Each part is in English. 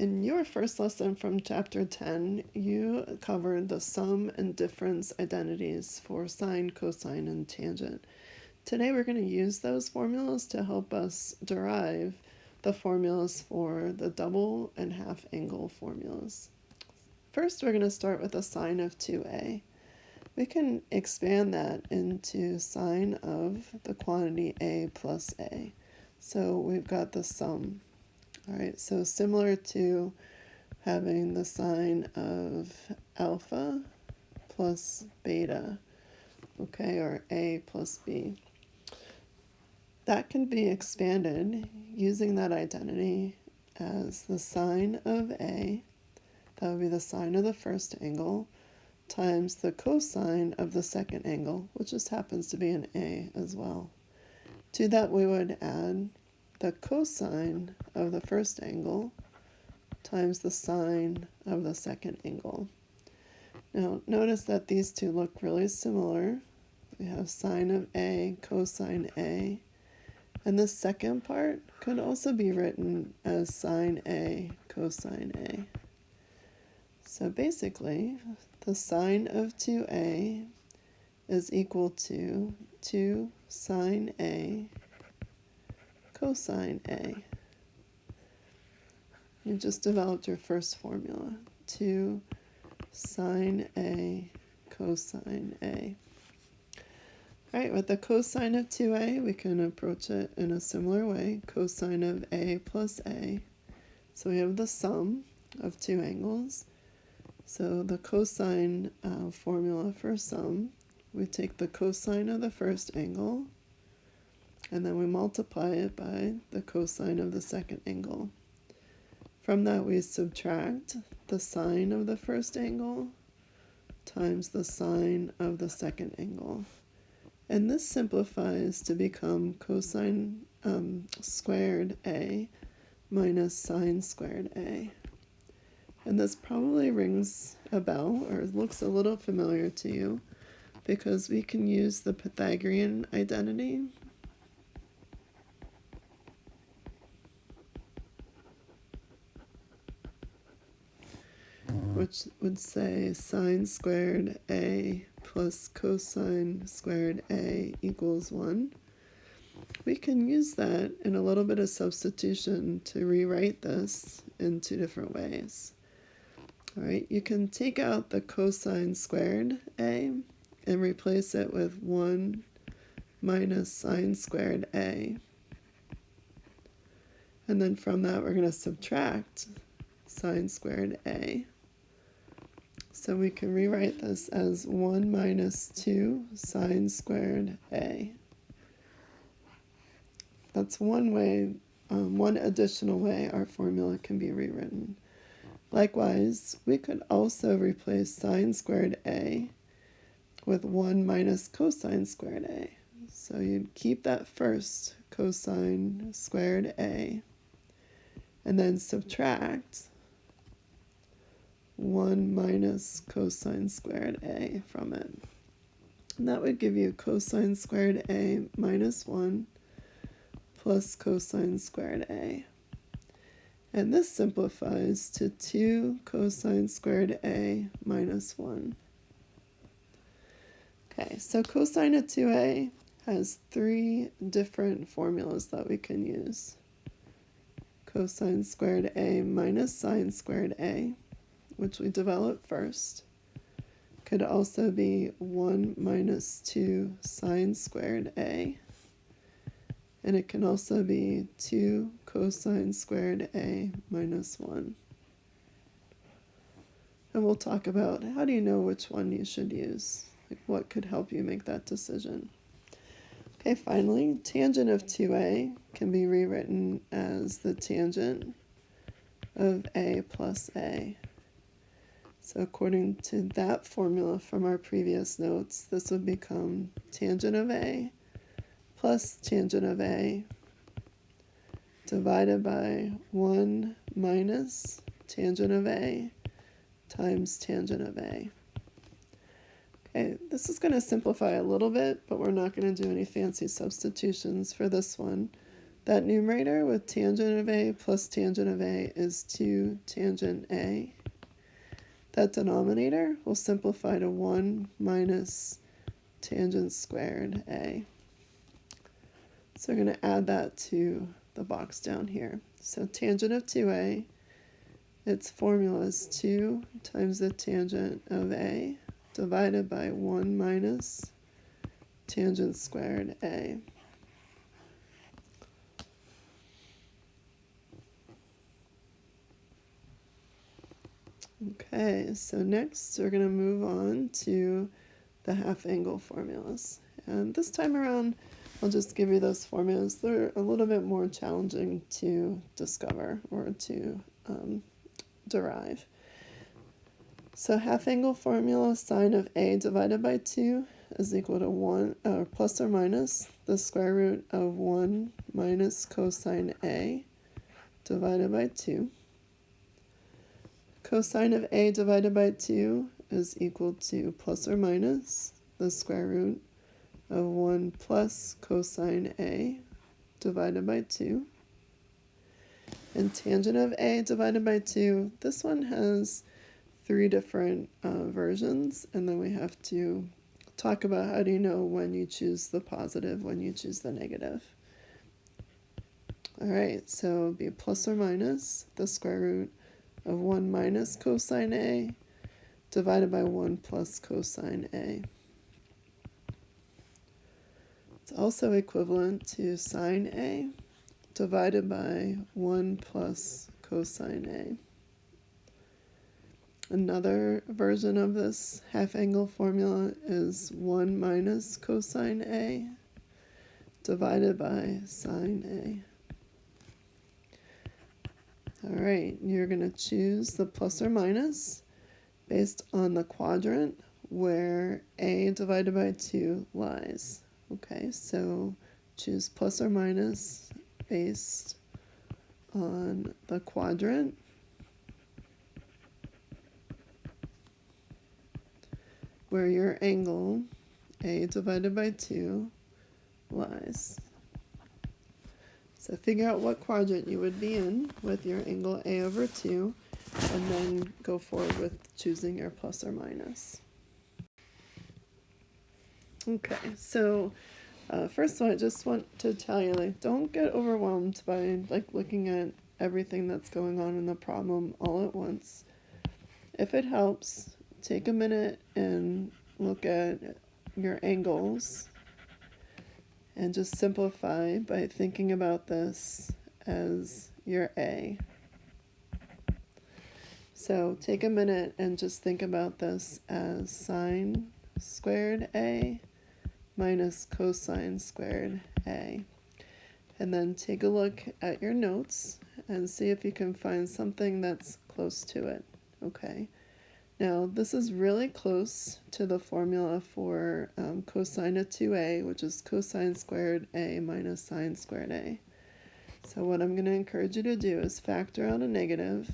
In your first lesson from chapter 10, you covered the sum and difference identities for sine, cosine, and tangent. Today we're going to use those formulas to help us derive the formulas for the double and half angle formulas. First, we're going to start with the sine of 2a. We can expand that into sine of the quantity a plus a. So we've got the sum. All right, so similar to having the sine of alpha plus beta, okay, or a plus b. That can be expanded using that identity as the sine of a, that would be the sine of the first angle, times the cosine of the second angle, which just happens to be an a as well. To that we would add the cosine of the first angle times the sine of the second angle. Now notice that these two look really similar. We have sine of a, cosine a, and the second part could also be written as sine a, cosine a. So basically, the sine of 2a is equal to 2 sine a cosine a. You just developed your first formula, 2 sine a cosine a. All right, with the cosine of 2a, we can approach it in a similar way, cosine of a plus a. So we have the sum of two angles. So the cosine formula for sum, we take the cosine of the first angle, and then we multiply it by the cosine of the second angle. From that we subtract the sine of the first angle times the sine of the second angle. And this simplifies to become cosine squared a minus sine squared a. And this probably rings a bell or looks a little familiar to you because we can use the Pythagorean identity. Which would say sine squared a plus cosine squared a equals 1. We can use that in a little bit of substitution to rewrite this in two different ways. All right, you can take out the cosine squared a and replace it with 1 minus sine squared a. And then from that we're going to subtract sine squared a. So we can rewrite this as 1 minus 2 sine squared a. That's one way, one additional way our formula can be rewritten. Likewise, we could also replace sine squared a with 1 minus cosine squared a. So you'd keep that first cosine squared a and then subtract 1 minus cosine squared a from it. And that would give you cosine squared a minus 1 plus cosine squared a. And this simplifies to 2 cosine squared a minus 1. Okay, so cosine of 2a has three different formulas that we can use. Cosine squared a minus sine squared a, which we developed first, could also be 1 minus 2 sine squared a, and it can also be 2 cosine squared a minus 1. And we'll talk about how do you know which one you should use, like what could help you make that decision. Okay, finally, tangent of 2a can be rewritten as the tangent of a plus a. So according to that formula from our previous notes, this would become tangent of a plus tangent of a divided by 1 minus tangent of a times tangent of a. Okay, this is going to simplify a little bit, but we're not going to do any fancy substitutions for this one. That numerator with tangent of A plus tangent of A is 2 tangent A. That denominator will simplify to 1 minus tangent squared A. So we're going to add that to the box down here. So tangent of 2A, its formula is 2 times the tangent of A divided by 1 minus tangent squared A. Okay, so next we're going to move on to the half angle formulas. And this time around, I'll just give you those formulas. They're a little bit more challenging to discover or to derive. So half angle formula, sine of A divided by 2 is equal to 1, plus or minus the square root of 1 minus cosine A divided by 2. Cosine of A divided by 2 is equal to plus or minus the square root of 1 plus cosine A divided by 2. And tangent of A divided by 2, this one has 3 different versions, and then we have to talk about how do you know when you choose the positive, when you choose the negative. Alright, so it would be plus or minus the square root of 1 minus cosine A divided by 1 plus cosine A. It's also equivalent to sine A divided by 1 plus cosine A. Another version of this half angle formula is 1 minus cosine A divided by sine A. Alright, you're going to choose the plus or minus based on the quadrant where A divided by 2 lies. Okay, so choose plus or minus based on the quadrant where your angle A divided by 2 lies. So figure out what quadrant you would be in with your angle A over 2, and then go forward with choosing your plus or minus. Okay, so first of all, I just want to tell you, don't get overwhelmed by looking at everything that's going on in the problem all at once. If it helps, take a minute and look at your angles and just simplify by thinking about this as your A. So take a minute and just think about this as sine squared A minus cosine squared A. And then take a look at your notes and see if you can find something that's close to it. Okay. Now, this is really close to the formula for cosine of 2A, which is cosine squared A minus sine squared A. So what I'm going to encourage you to do is factor out a negative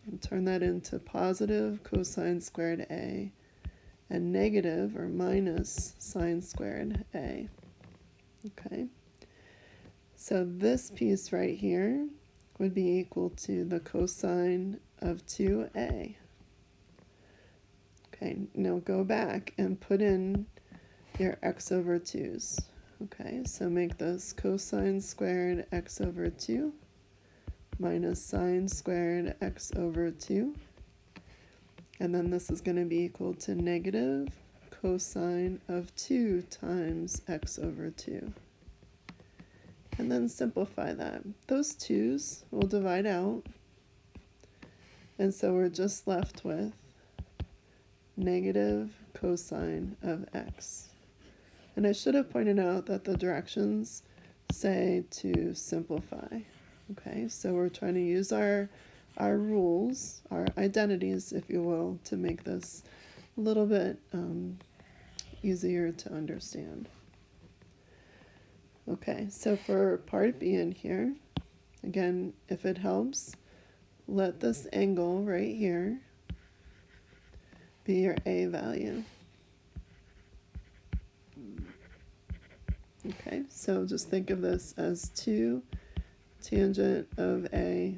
and turn that into positive cosine squared A and negative or minus sine squared A. Okay. So this piece right here would be equal to the cosine of 2A. Okay, now go back and put in your x over 2's. Okay, so make this cosine squared x over 2 minus sine squared x over 2. And then this is going to be equal to negative cosine of 2 times x over 2. And then simplify that. Those 2's will divide out. And so we're just left with negative cosine of x. And I should have pointed out that the directions say to simplify. Okay, so we're trying to use our rules, our identities, if you will, to make this a little bit easier to understand. Okay, so for part B in here, again, if it helps, let this angle right here be your A value. Okay, so just think of this as 2 tangent of A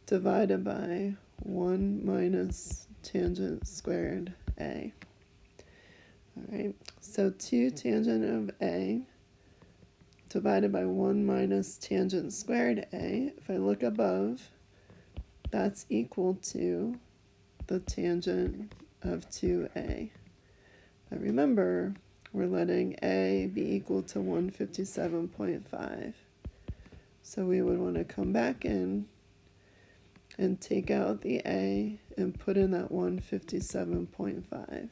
divided by 1 minus tangent squared A. All right, so 2 tangent of A divided by 1 minus tangent squared A. If I look above, that's equal to the tangent of 2A. But remember, we're letting A be equal to 157.5. So we would want to come back in and take out the A and put in that 157.5.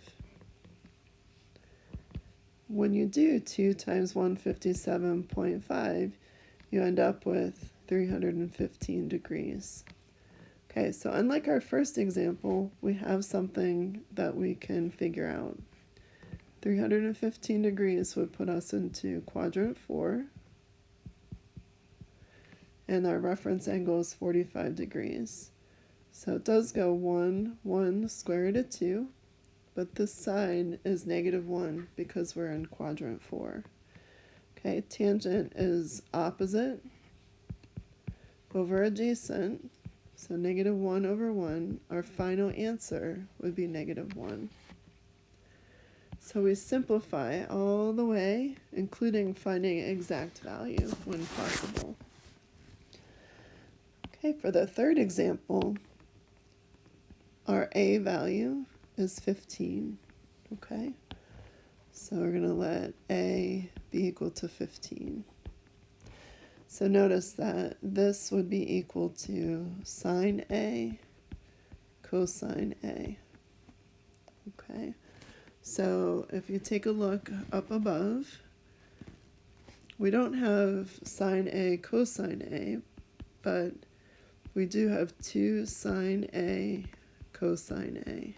When you do 2 times 157.5, you end up with 315 degrees. Okay, so unlike our first example, we have something that we can figure out. 315 degrees would put us into quadrant 4, and our reference angle is 45 degrees. So it does go 1 square root of 2, but this side is -1 because we're in quadrant 4. Okay, tangent is opposite over adjacent, so -1 over 1. Our final answer would be -1. So we simplify all the way, including finding exact value when possible. Okay, for the third example, our A value is 15. Okay, so we're going to let A be equal to 15. So notice that this would be equal to sine A cosine A. Okay, so if you take a look up above, we don't have sine A cosine A, but we do have 2 sine A cosine A.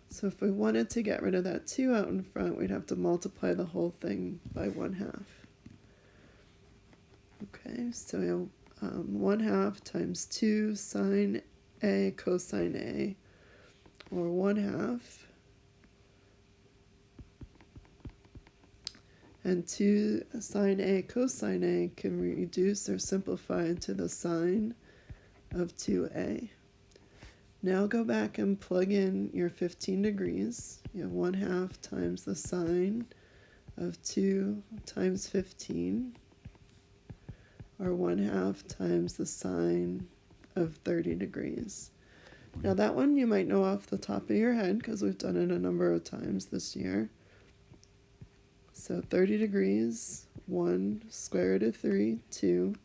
So if we wanted to get rid of that 2 out in front, we'd have to multiply the whole thing by 1/2. Okay, so we have 1/2 times 2 sine A cosine A, or 1/2. And 2 sine A cosine A can reduce or simplify into the sine of 2A. Now go back and plug in your 15 degrees. You have 1/2 times the sine of 2 times 15, or 1/2 times the sine of 30 degrees. Now that one you might know off the top of your head because we've done it a number of times this year. So 30 degrees, 1 square root of 3, 2.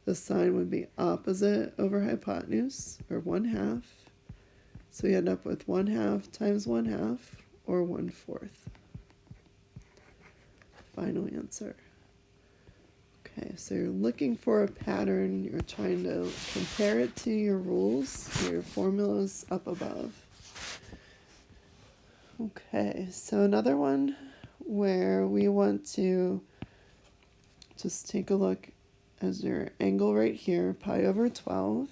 The sine would be opposite over hypotenuse, or 1/2. So we end up with 1/2 times 1/2, or 1/4. Final answer. Okay, so you're looking for a pattern. You're trying to compare it to your rules, your formulas up above. Okay, so another one where we want to just take a look as your angle right here, pi over 12.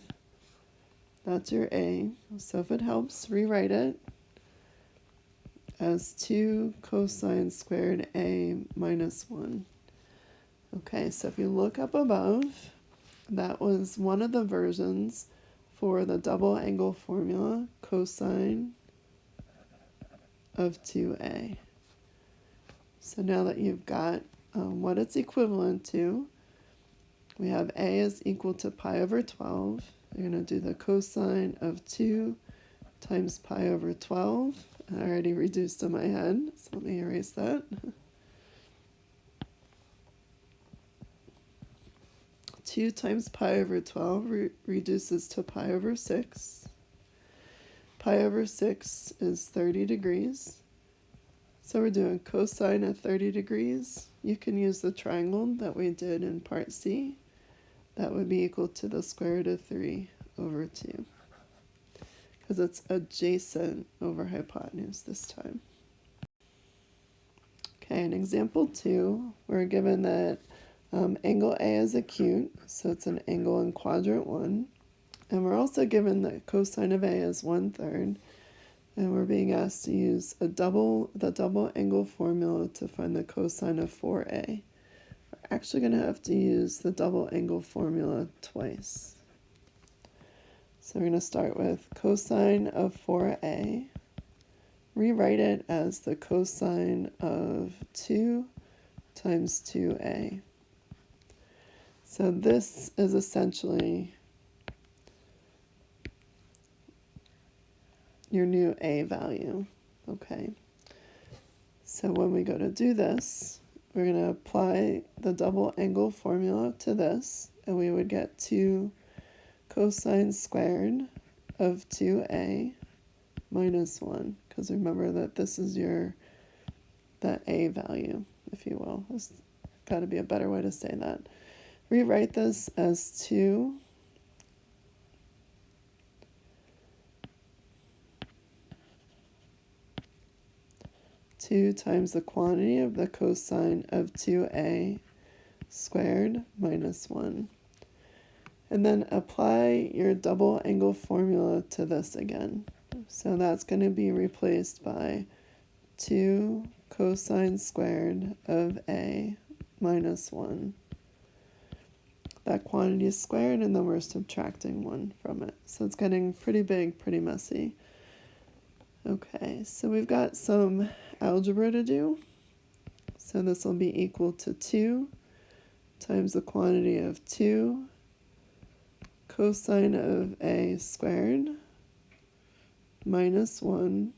That's your A. So if it helps, rewrite it as 2 cosine squared A minus 1. Okay, so if you look up above, that was one of the versions for the double angle formula, cosine of 2A. So now that you've got what it's equivalent to, we have A is equal to pi over 12. You're going to do the cosine of 2 times pi over 12. I already reduced in my head, so let me erase that. 2 times pi over 12 reduces to pi over 6. Pi over 6 is 30 degrees. So we're doing cosine of 30 degrees. You can use the triangle that we did in part C. That would be equal to the square root of 3 over 2. Because it's adjacent over hypotenuse this time. Okay, in example 2, we're given that angle A is acute, so it's an angle in quadrant 1. And we're also given that cosine of A is 1/3. and we're being asked to use the double angle formula to find the cosine of 4a. We're actually going to have to use the double angle formula twice. So we're going to start with cosine of 4a, rewrite it as the cosine of 2 times 2a. So this is essentially your new a value, okay? So when we go to do this, we're going to apply the double angle formula to this, and we would get 2 cosine squared of 2a minus 1, because remember that this is that a value, if you will. There's got to be a better way to say that. Rewrite this as 2 times the quantity of the cosine of 2a squared minus 1. And then apply your double angle formula to this again. So that's going to be replaced by 2 cosine squared of a minus 1. That quantity is squared, and then we're subtracting 1 from it. So it's getting pretty big, pretty messy. Okay, so we've got some algebra to do. So this will be equal to 2 times the quantity of 2 cosine of a squared minus 1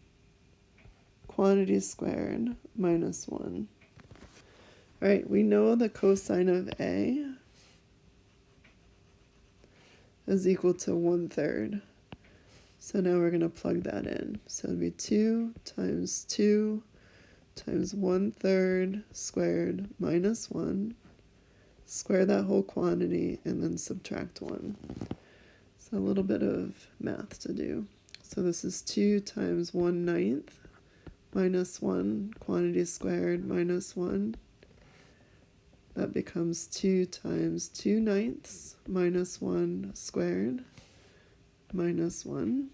quantity squared minus 1. All right, we know the cosine of a is equal to 1/3. So now we're going to plug that in. So it'll be 2 times 1/3 squared minus 1. Square that whole quantity and then subtract 1. So a little bit of math to do. So this is 2 times 1/9 minus 1 quantity squared minus 1. That becomes 2 times 2/9 minus 1 squared minus 1.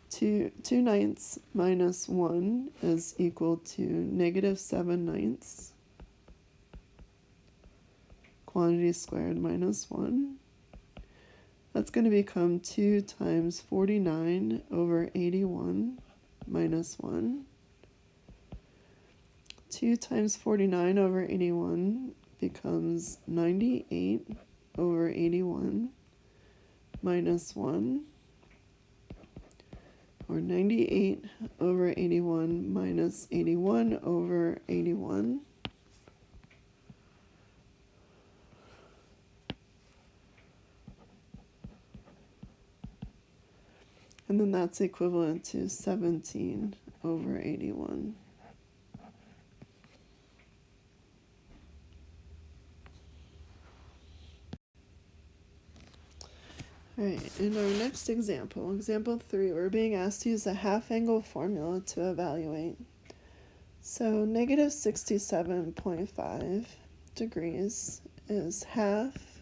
2/9 minus 1 is equal to negative 7/9 quantity squared minus 1. That's going to become 2 times 49 over 81 minus 1. 2 times 49 over 81 becomes 98 over 81 minus 1, or 98 over 81 minus 81 over 81. And then that's equivalent to 17 over 81. All right, in our next example, example 3, we're being asked to use the half angle formula to evaluate. So negative 67.5 degrees is half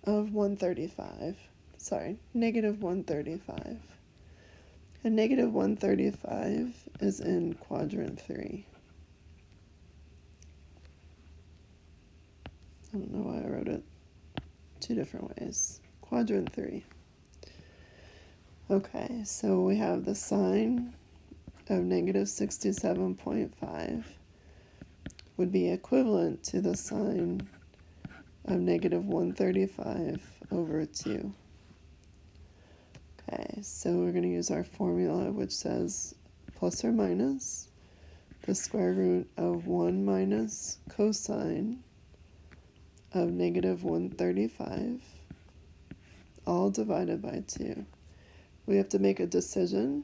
of 135. Sorry, negative 135. And negative 135 is in quadrant 3. I don't know why I wrote it 2 different ways. Quadrant 3. Okay, so we have the sine of negative 67.5 would be equivalent to the sine of negative 135 over 2. Okay, so we're going to use our formula, which says plus or minus the square root of 1 minus cosine of negative 135, all divided by 2. We have to make a decision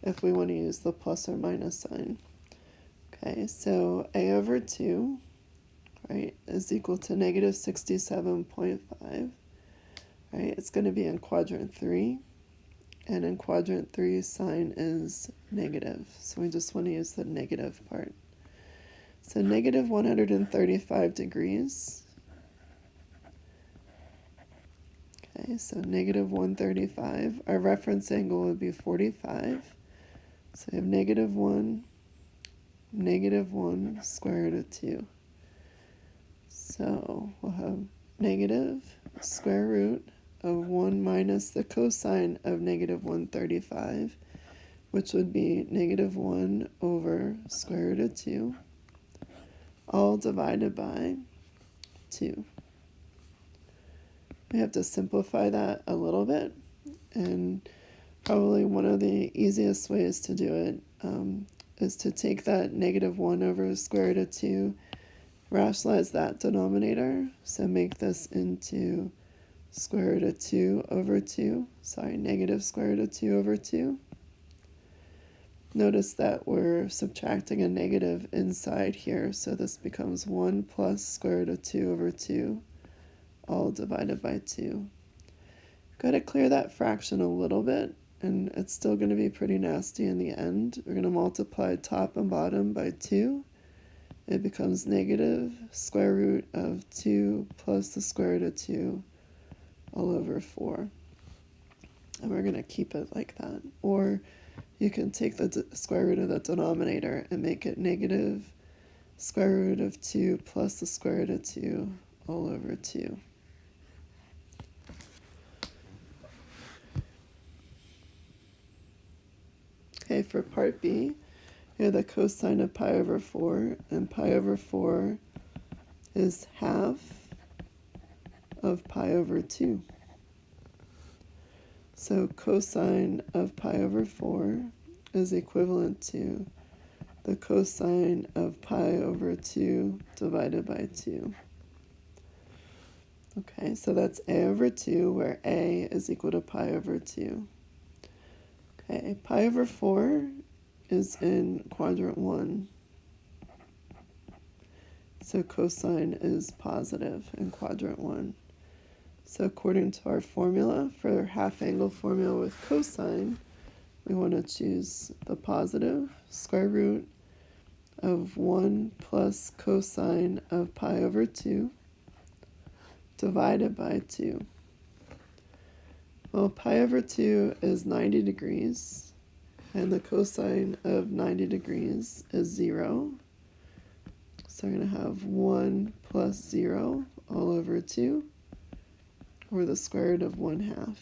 if we want to use the plus or minus sign. Okay, so a over 2, right, is equal to negative 67.5. Right, it's going to be in quadrant 3. And in quadrant 3, sine is negative. So we just want to use the negative part. So negative 135 degrees. Okay, Okay, so negative 135. Our reference angle would be 45. So we have negative 1 square root of 2. So we'll have negative square root of 1 minus the cosine of negative 135, which would be negative 1 over square root of 2, all divided by 2. We have to simplify that a little bit, and probably one of the easiest ways to do it is to take that negative 1 over the square root of 2, rationalize that denominator, so make this into square root of 2 over 2, negative square root of 2 over 2. Notice that we're subtracting a negative inside here, so this becomes 1 plus square root of 2 over 2, all divided by 2. Got to clear that fraction a little bit, and it's still going to be pretty nasty in the end. We're going to multiply top and bottom by 2. It becomes negative square root of 2 plus the square root of 2 all over 4. And we're going to keep it like that. Or you can take the square root of the denominator and make it negative square root of 2 plus the square root of 2 all over 2. Okay, for part B, we have the cosine of pi over 4, and pi over 4 is half of pi over 2. So cosine of pi over 4 is equivalent to the cosine of pi over 2 divided by 2. Okay, so that's a over 2, where a is equal to pi over 2. Okay, pi over 4 is in quadrant 1. So cosine is positive in quadrant 1. So according to our formula for half angle formula with cosine, we want to choose the positive square root of 1 plus cosine of pi over 2 divided by 2. Well, pi over 2 is 90 degrees, and the cosine of 90 degrees is 0. So we're going to have 1 plus 0 all over 2, or the square root of 1/2.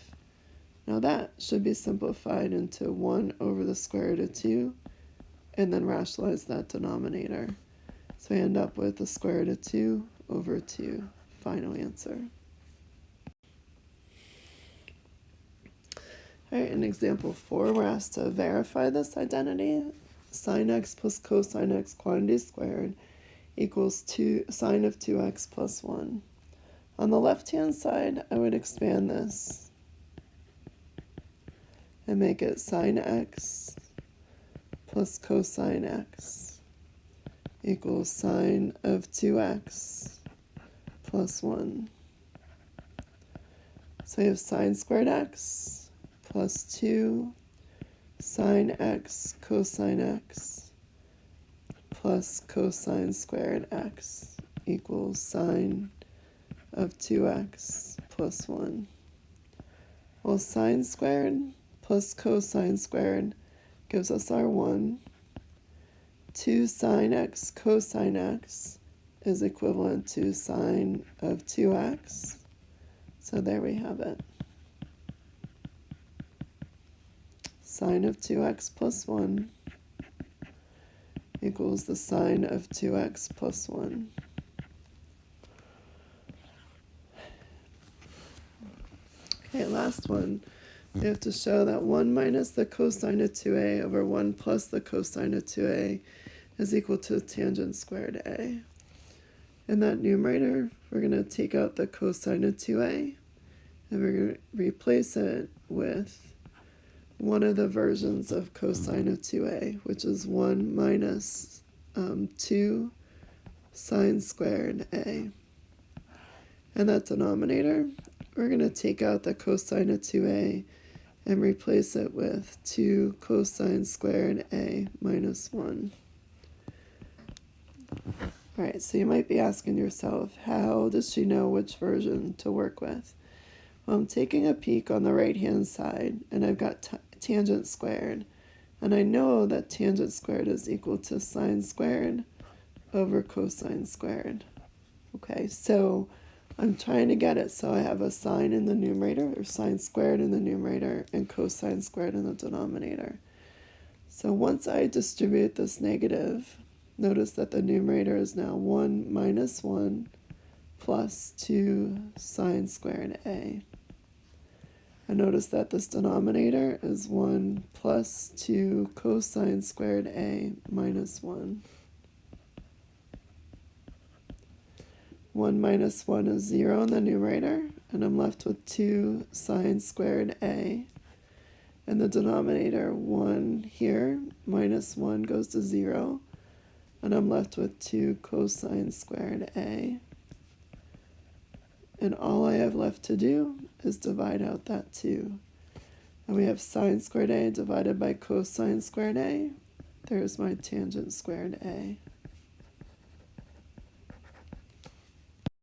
Now that should be simplified into 1 over the square root of 2, and then rationalize that denominator. So we end up with the square root of 2 over 2. Final answer. All right, in example 4, we're asked to verify this identity. Sine x plus cosine x quantity squared equals sine of 2x plus 1. On the left-hand side, I would expand this and make it sine x plus cosine x equals sine of 2x plus 1. So we have sine squared x plus 2 sine x cosine x plus cosine squared x equals sine of 2x plus 1. Well, sine squared plus cosine squared gives us our 1. 2 sine x cosine x is equivalent to sine of 2x. So there we have it. Sine of 2x plus 1 equals the sine of 2x plus 1. Okay, last one. We have to show that 1 minus the cosine of 2a over 1 plus the cosine of 2a is equal to tangent squared a. In that numerator, we're going to take out the cosine of 2a, and we're going to replace it with one of the versions of cosine of 2a, which is 1 minus 2 sine squared a. And that denominator, we're going to take out the cosine of 2a and replace it with 2 cosine squared a minus 1. Alright, so you might be asking yourself, how does she know which version to work with? Well, I'm taking a peek on the right-hand side, and I've got tangent squared. And I know that tangent squared is equal to sine squared over cosine squared. Okay, so I'm trying to get it so I have a sine in the numerator, or sine squared in the numerator, and cosine squared in the denominator. So once I distribute this negative, notice that the numerator is now 1 minus 1 plus 2 sine squared a. And notice that this denominator is 1 plus 2 cosine squared a minus 1. 1 minus 1 is 0 in the numerator, and I'm left with 2 sine squared a. And the denominator, 1 here, minus 1 goes to 0, and I'm left with 2 cosine squared a. And all I have left to do is divide out that 2. And we have sine squared a divided by cosine squared a. There's my tangent squared a.